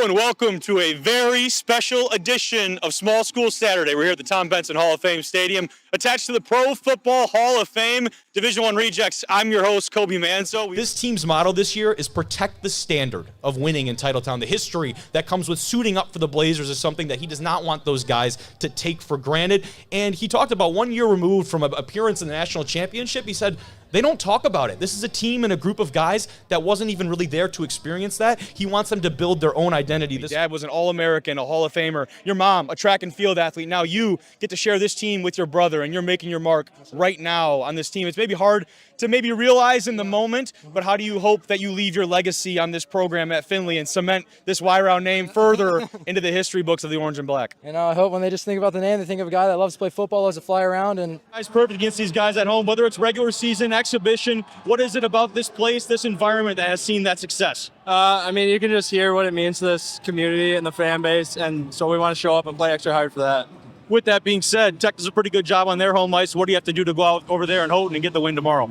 Hello and welcome to a very special edition of Small School Saturday. We're here at the Tom Benson Hall of Fame Stadium, attached to the Pro Football Hall of Fame, Division I Rejects. I'm your host, Kobe Manzo. This team's motto this year is protect the standard of winning in Titletown. The history that comes with suiting up for the Blazers is something that he does not want those guys to take for granted. And he talked about 1 year removed from an appearance in the national championship. He said, they don't talk about it. This is a team and a group of guys that wasn't even really there to experience that. He wants them to build their own identity. Your dad was an All-American, a Hall of Famer. Your mom, a track and field athlete. Now you get to share this team with your brother, and you're making your mark right now on this team. It's maybe hard to maybe realize in the moment, but how do you hope that you leave your legacy on this program at Findlay and cement this Y-Round name further into the history books of the Orange and Black? You know, I hope when they just think about the name, they think of a guy that loves to play football, loves to fly around. And Guys, perfect against these guys at home, whether it's regular season, exhibition. What is it about this place, this environment that has seen that success? I mean, you can just hear what it means to this community and the fan base, and so we want to show up and play extra hard for that. With that being said, Tech does a pretty good job on their home ice. What do you have to do to go out over there in Houghton and get the win tomorrow?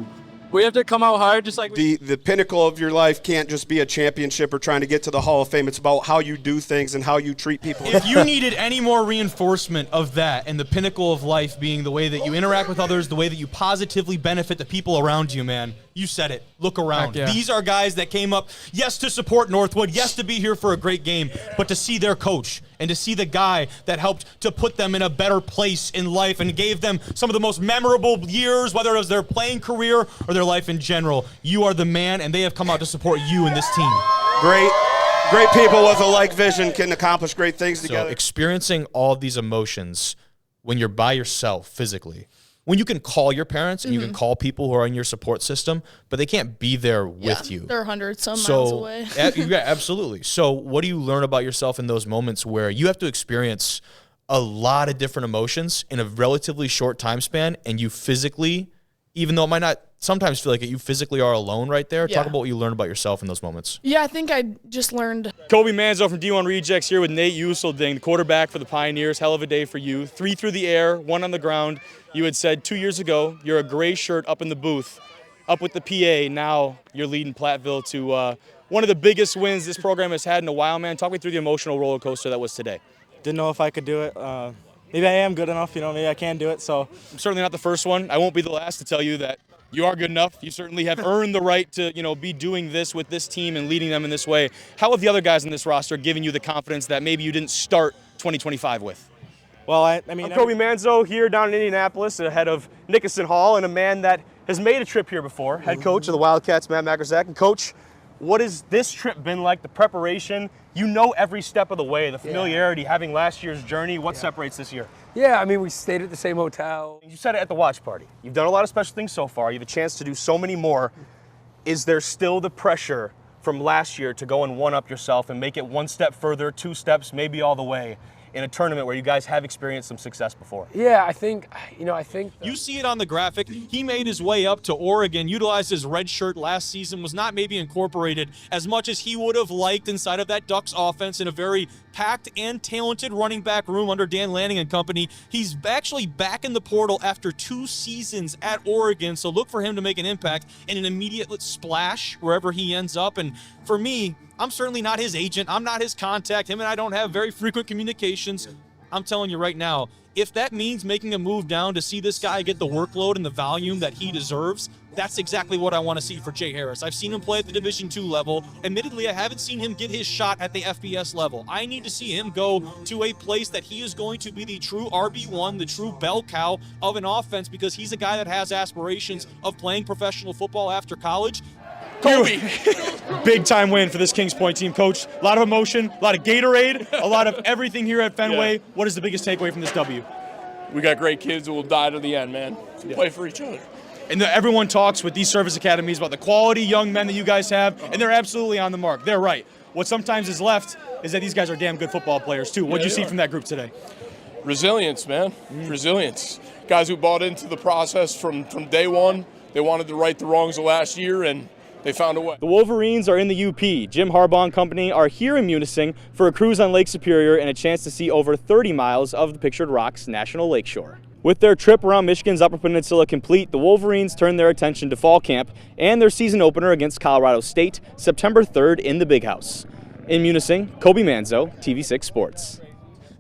We have to come out hard, just like The pinnacle of your life can't just be a championship or trying to get to the Hall of Fame. It's about how you do things and how you treat people. If you needed any more reinforcement of that and the pinnacle of life being the way that you interact with others, the way that you positively benefit the people around you, man, you said it. Look around. Heck yeah. These are guys that came up, yes, to support Northwood, yes, to be here for a great game, but to see their coach and to see the guy that helped to put them in a better place in life and gave them some of the most memorable years, whether it was their playing career or their life in general. You are the man, and they have come out to support you and this team. Great people with a like vision can accomplish great things together. So experiencing all of these emotions when you're by yourself physically, when you can call your parents and you can call people who are in your support system, but they can't be there with you. They're 100-some miles away. Yeah, absolutely. So what do you learn about yourself in those moments where you have to experience a lot of different emotions in a relatively short time span, and you physically, even though it might not sometimes feel like it, you physically are alone right there? Yeah. Talk about what you learn about yourself in those moments. Yeah, I think I just learned. Kobe Manzo from D1 Rejects here with Nate Uselding, the quarterback for the Pioneers. Hell of a day for you. 3 through the air, 1 on the ground. You had said 2 years ago you're a gray shirt up in the booth, up with the PA. Now you're leading Platteville to one of the biggest wins this program has had in a while, man. Talk me through the emotional roller coaster that was today. didn't know if I could do it. Maybe I am good enough, maybe I can do it. So I'm certainly not the first one. I won't be the last to tell you that you are good enough. You certainly have earned the right to, be doing this with this team and leading them in this way. How have the other guys in this roster given you the confidence that maybe you didn't start 2025 with? well, I mean, I'm Kobe Manzo here down in Indianapolis ahead of Nickerson Hall, and a man that has made a trip here before, head coach of the Wildcats, Matt Mackersack. And Coach, what has this trip been like, the preparation? You know every step of the way, the familiarity, having last year's journey. What separates this year? yeah, I mean, we stayed at the same hotel. You said it at the watch party. You've done a lot of special things so far. You have a chance to do so many more. Is there still the pressure from last year to go and one-up yourself and make it one step further, 2 steps, maybe all the way in a tournament where you guys have experienced some success before? Yeah, I think. You see it on the graphic. He made his way up to Oregon, utilized his red shirt last season, was not maybe incorporated as much as he would have liked inside of that Ducks offense in a very packed and talented running back room under Dan Lanning and company. He's actually back in the portal after 2 seasons at Oregon, so look for him to make an impact and an immediate splash wherever he ends up. And for me, I'm certainly not his agent. I'm not his contact. Him and I don't have very frequent communications. I'm telling you right now, if that means making a move down to see this guy get the workload and the volume that he deserves, that's exactly what I want to see for Jay Harris. I've seen him play at the Division II level. Admittedly, I haven't seen him get his shot at the FBS level. I need to see him go to a place that he is going to be the true RB1, the true bell cow of an offense, because he's a guy that has aspirations of playing professional football after college. Kobe, big time win for this Kings Point team, Coach. A lot of emotion, a lot of Gatorade, a lot of everything here at Fenway. What is the biggest takeaway from this W? We got great kids who will die to the end, man. Play for each other. And everyone talks with these service academies about the quality young men that you guys have, and they're absolutely on the mark. They're right. What sometimes is left is that these guys are damn good football players, too. What did you see from that group today? Resilience, man. Resilience. Guys who bought into the process from day one. They wanted to right the wrongs of last year, and they found a way. The Wolverines are in the UP. Jim Harbaugh and company are here in Munising for a cruise on Lake Superior and a chance to see over 30 miles of the Pictured Rocks National Lakeshore. With their trip around Michigan's Upper Peninsula complete, the Wolverines turn their attention to fall camp and their season opener against Colorado State, September 3rd in the Big House. In Munising, Kobe Manzo, TV6 Sports.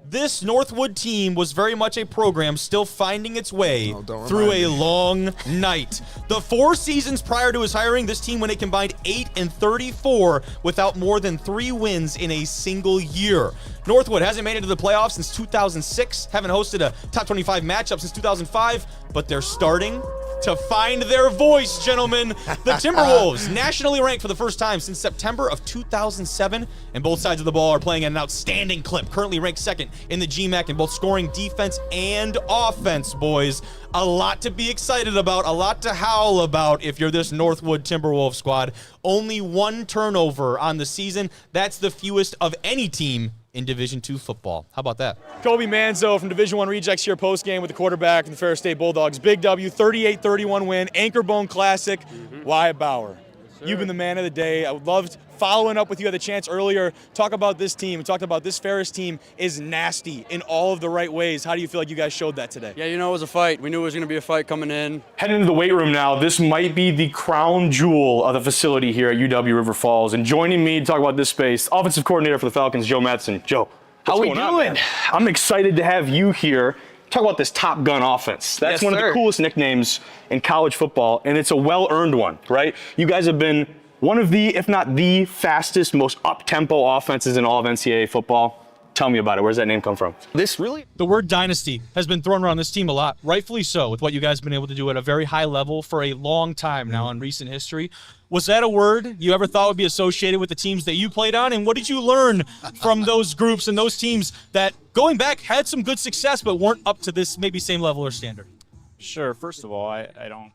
This Northwood team was very much a program still finding its way through a long night. The 4 seasons prior to his hiring, this team went a combined 8-34 without more than 3 wins in a single year. Northwood hasn't made it to the playoffs since 2006, haven't hosted a top 25 matchup since 2005, but they're starting to find their voice, gentlemen. The Timberwolves, nationally ranked for the first time since September of 2007, and both sides of the ball are playing at an outstanding clip, currently ranked second in the GMAC in both scoring, defense, and offense, boys. A lot to be excited about, a lot to howl about if you're this Northwood Timberwolves squad. Only 1 turnover on the season. That's the fewest of any team in Division II football. How about that? Kobe Manzo from Division I Rejects here post-game with the quarterback and the Ferris State Bulldogs. Big W, 38-31 win, Anchor Bone Classic. Wyatt Bauer, you've been the man of the day. I would love following up with you. Had the chance earlier. Talk about this team. We talked about this Ferris team is nasty in all of the right ways. How do you feel like you guys showed that today? Yeah, you know, it was a fight. We knew it was going to be a fight coming in. Heading into the weight room now, this might be the crown jewel of the facility here at UW River Falls. And joining me to talk about this space, offensive coordinator for the Falcons, Joe Madsen. Joe, how we doing? I'm excited to have you here. Talk about this Top Gun offense. That's one of the coolest nicknames in college football, and it's a well-earned one, right? You guys have been one of the, if not the fastest, most up-tempo offenses in all of NCAA football. Tell me about it. Where does that name come from? The word dynasty has been thrown around this team a lot, rightfully so, with what you guys have been able to do at a very high level for a long time now in recent history. Was that a word you ever thought would be associated with the teams that you played on? And what did you learn from those groups and those teams that, going back, had some good success but weren't up to this maybe same level or standard? Sure. First of all, I don't